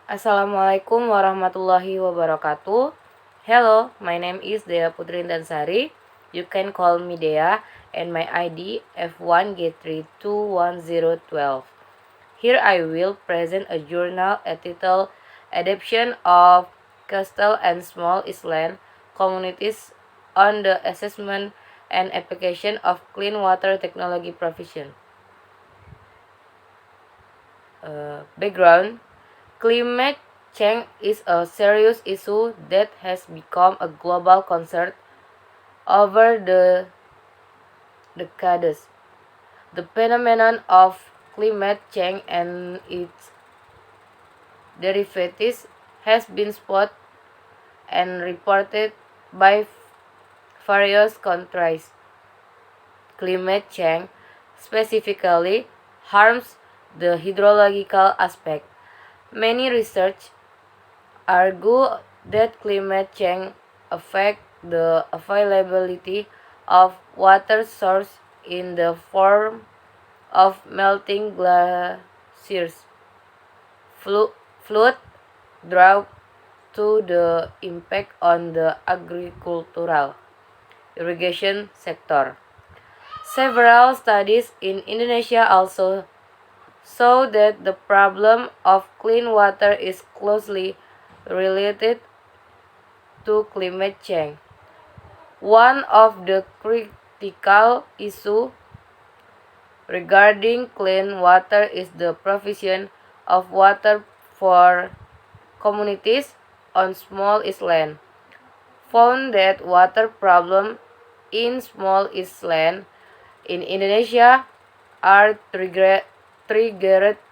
Assalamualaikum warahmatullahi wabarakatuh. Hello, my name is Dea Putri Indansari. You can call me Dea and my ID F1G321012. Here I will present a journal entitled Adaptation of Coastal and Small Island Communities on the Assessment and Application of Clean Water Technology Provision. Background: climate change is a serious issue that has become a global concern over the decades. The phenomenon of climate change and its derivatives has been spotted and reported by various countries. Climate change specifically harms the hydrological aspect. Many research argue that climate change affects the availability of water source in the form of melting glaciers, flood, drought, to the impact on the agricultural irrigation sector. Several studies in Indonesia also show that the problem of clean water is closely related to climate change. One of the critical issues regarding clean water is the provision of water for communities on small islands. Found that water problems in small islands in Indonesia are triggered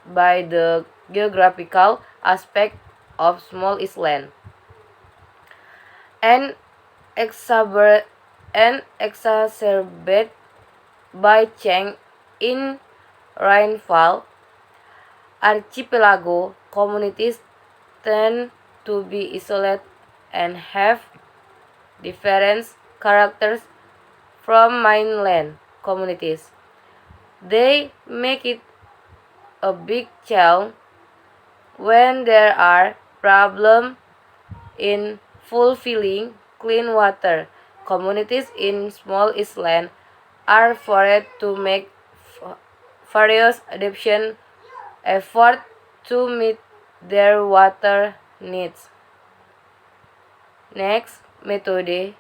by the geographical aspect of small island and exacerbated by change in rainfall. Archipelago communities tend to be isolated and have different characters from mainland communities. They make it a big challenge when there are problems in fulfilling clean water. Communities in small islands are forced to make various adaptation efforts to meet their water needs. Next, method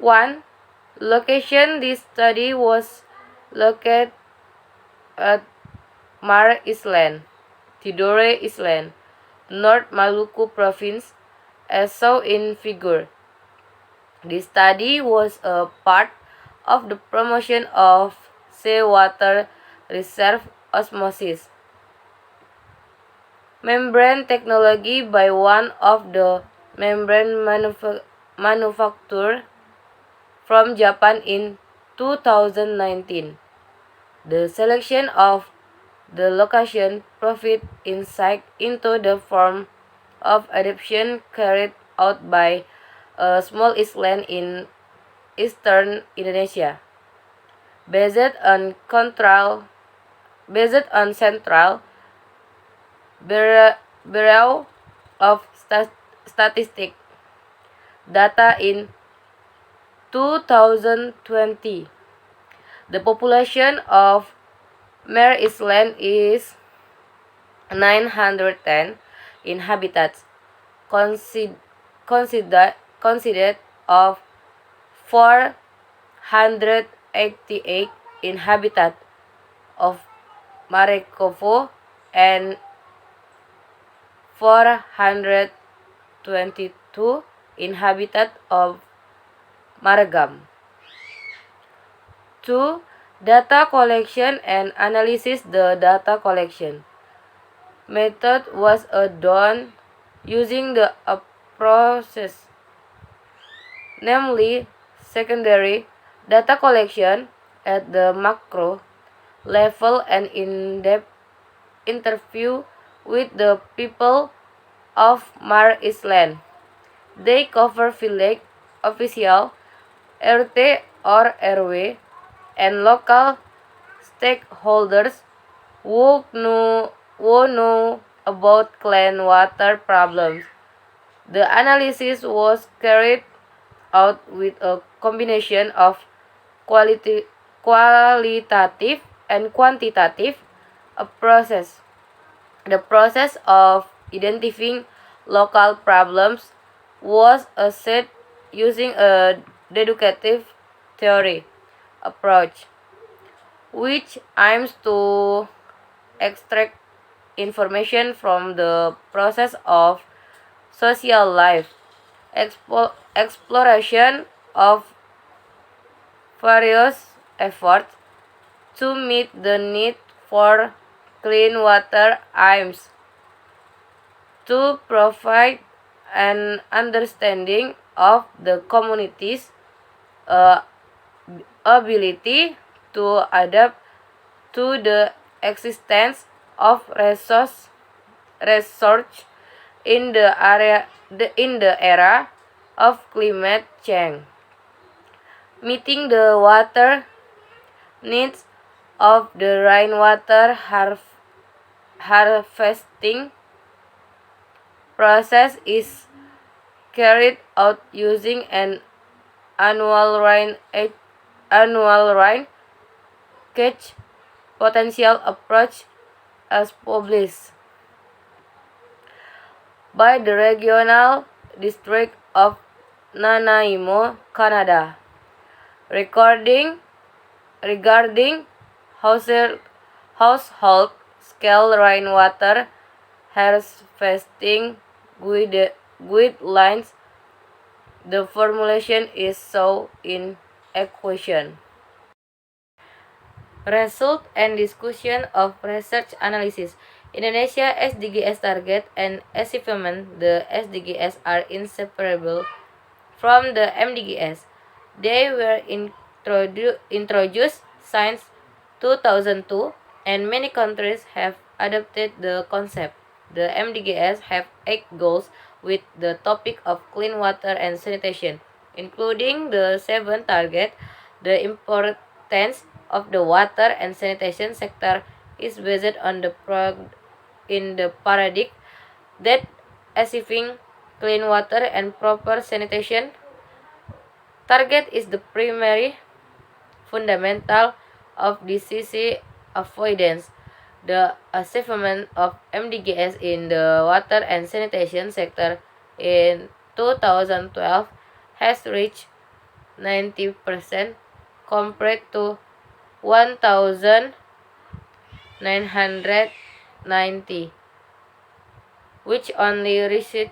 1. Location: this study was located at Mar Island, Tidore Island, North Maluku Province, as shown in figure. This study was a part of the promotion of seawater reserve osmosis membrane technology by one of the membrane manufacturers from Japan in 2019. The selection of the location proved insight into the form of adaptation carried out by a small island in eastern Indonesia. Based on Central Bureau of Statistics data in 2020. The population of Mare Island is 910 inhabitants, considered of 488 inhabitants of Marekovo and 422 inhabitants of Maragam. 2. Data collection and analysis. The data collection method was done using the process, namely secondary data collection at the macro level and in-depth interview with the people of Mar Island. They cover village official, RT or RW, and local stakeholders who know about clean water problems. The analysis was carried out with a combination of qualitative and quantitative process. The process of identifying local problems was assessed using a deductive theory approach, which aims to extract information from the process of social life, exploration of various efforts to meet the need for clean water aims to provide an understanding of the community's uh, ability to adapt to the existence of research in the era of climate change. Meeting the water needs of the rainwater harvesting process is carried out using an annual rain catch potential approach as published by the Regional District of Nanaimo, Canada. Regarding household scale rainwater harvesting guidelines, the formulation is shown in equation. Result and discussion of research analysis. Indonesia SDGs target and achievement. The SDGs are inseparable from the MDGs. They were introduced since 2002, and many countries have adopted the concept. The MDGs have 8 goals with the topic of clean water and sanitation, including the 7 target. The importance of the water and sanitation sector is based on the paradigm that achieving clean water and proper sanitation target is the primary fundamental of disease avoidance. The achievement of MDGs in the water and sanitation sector in 2012 has reached 90% compared to 1990, which only reached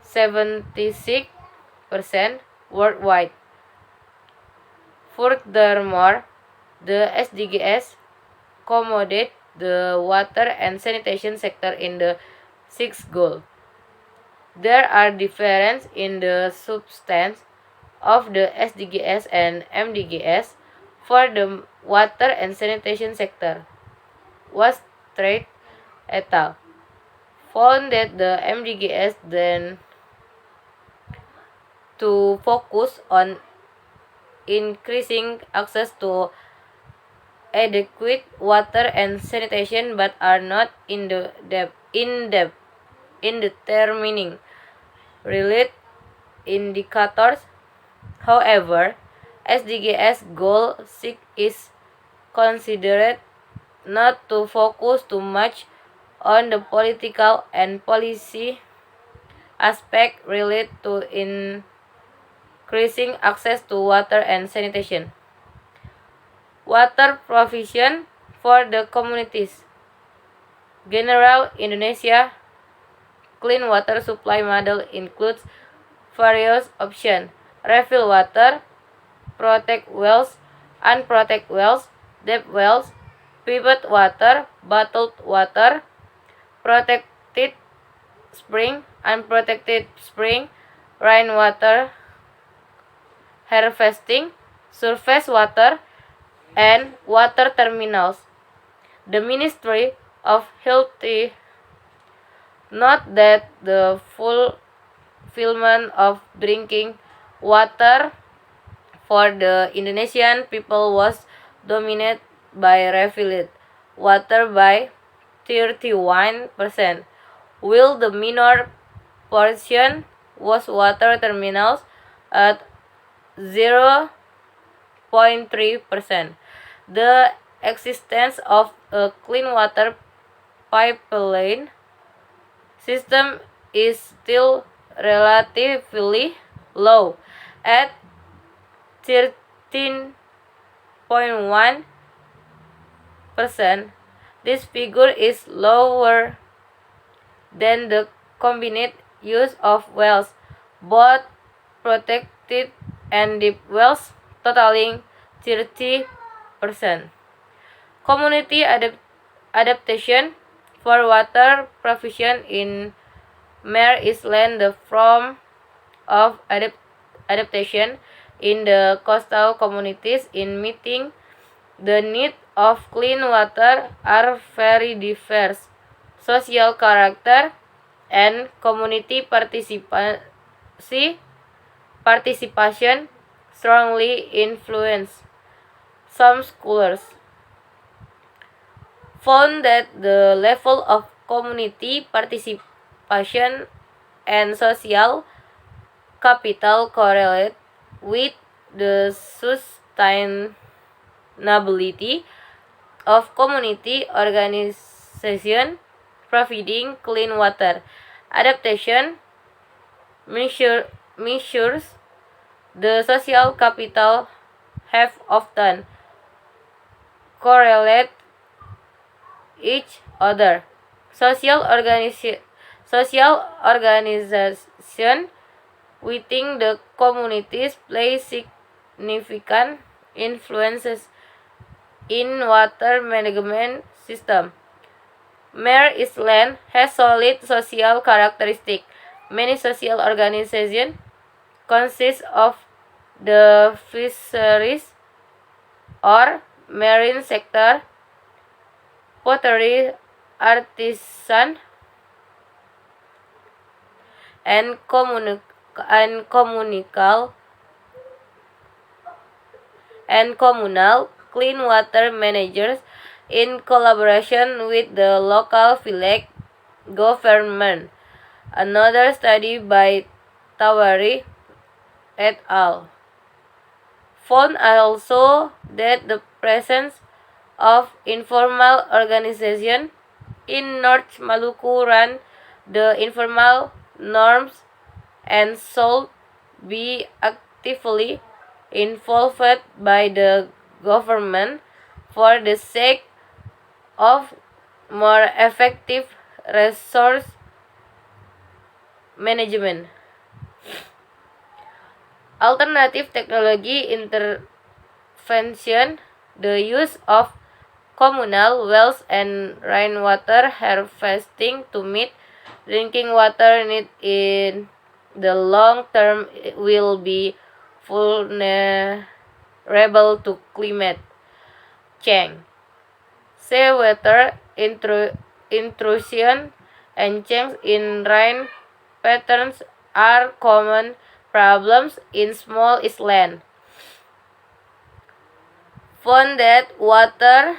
76% worldwide. Furthermore, the SDGs accommodate the water and sanitation sector in the 6th goal. There are differences in the substance of the SDGs and MDGs. For the water and sanitation sector, Weststreet et al. Found that the MDGs then to focus on increasing access to adequate water and sanitation, but are not in determining related indicators. However, SDGs Goal 6 is considered not to focus too much on the political and policy aspect related to increasing access to water and sanitation. Water provision for the communities. General Indonesia clean water supply model includes various options: refill water, protect wells, unprotected wells, deep wells, pivot water, bottled water, protected spring, unprotected spring, rainwater harvesting, surface water, and water terminals. The Ministry of Health note that the fulfillment of drinking water for the Indonesian people was dominated by refilled water by 31%, while the minor portion was water terminals at 0.3%. The existence of a clean water pipeline system is still relatively low at 13.1%. This figure is lower than the combined use of wells, both protected and deep wells, totaling 30%. Community adaptation for water provision in Mare Island. The form of adaptation in the coastal communities in meeting the need of clean water are very diverse. Social character and community participation strongly influence. Some scholars found that the level of community participation and social capital correlate with the sustainability of community organization providing clean water. Adaptation measures the social capital have often correlate each other. Social organization within the communities play significant influences in water management system. Mare Island has solid social characteristics. Many social organizations consist of the fisheries or marine sector, pottery artisan, and communal clean water managers in collaboration with the local village government. Another study by Tawari et al. Found also that the presence of informal organization in North Maluku run the informal norms and should be actively involved by the government for the sake of more effective resource management. Alternative technology intervention, the use of communal wells and rainwater harvesting to meet drinking water need in the long term will be vulnerable to climate change. Seawater intrusion and change in rain patterns are common problems in small islands. Found that water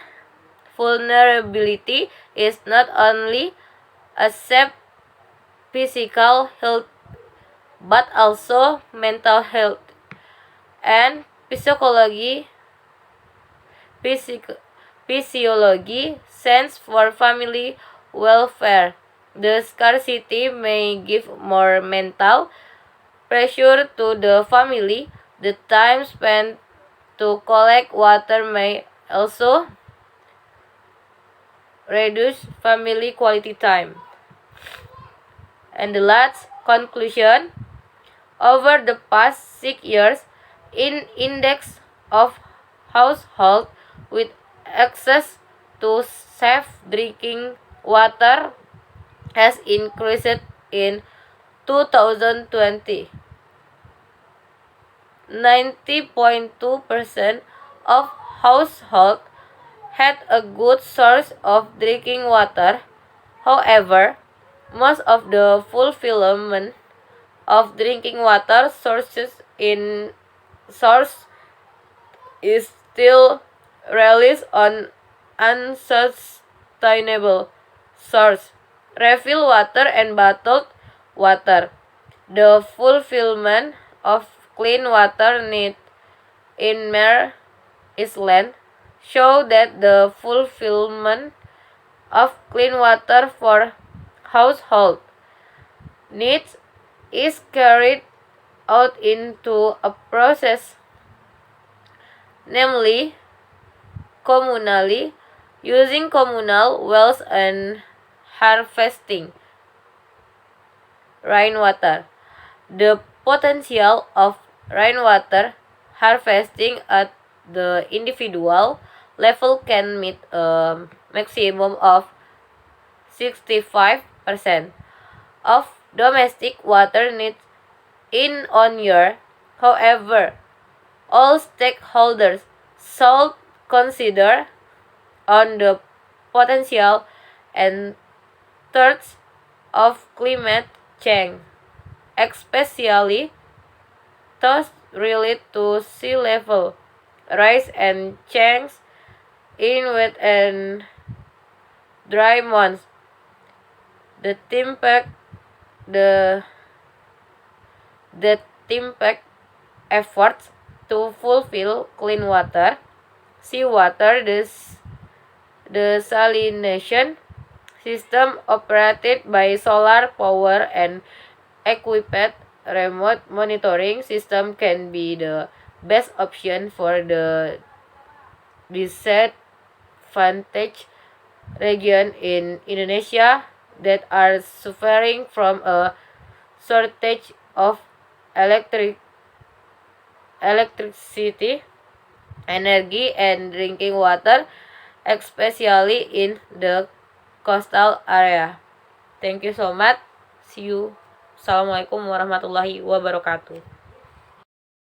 vulnerability is not only a physical health but also mental health and physiology sense for family welfare. The scarcity may give more mental pressure to the family. The time spent to collect water may also reduce family quality time. And the last conclusion, over the past 6 years, in index of household with access to safe drinking water has increased in 2020. 90.2% of households had a good source of drinking water. However, most of the fulfillment of drinking water sources is still relies on unsustainable source, refill water and bottled water. The fulfillment of clean water needs in Mare Island show that the fulfillment of clean water for household needs is carried out into a process, namely communally, using communal wells and harvesting rainwater. The potential of rainwater harvesting at the individual level can meet a maximum of 65% of domestic water needs in on year. However, all stakeholders should consider on the potential and threats of climate change, especially those related to sea level rise and change in wet and dry months. The impact the that impact efforts to fulfill clean water, seawater, desalination system operated by solar power and equipped remote monitoring system can be the best option for the disadvantaged region in Indonesia that are suffering from a shortage of electricity, energy, and drinking water, especially in the coastal area. Thank you so much. See you. Assalamualaikum warahmatullahi wabarakatuh.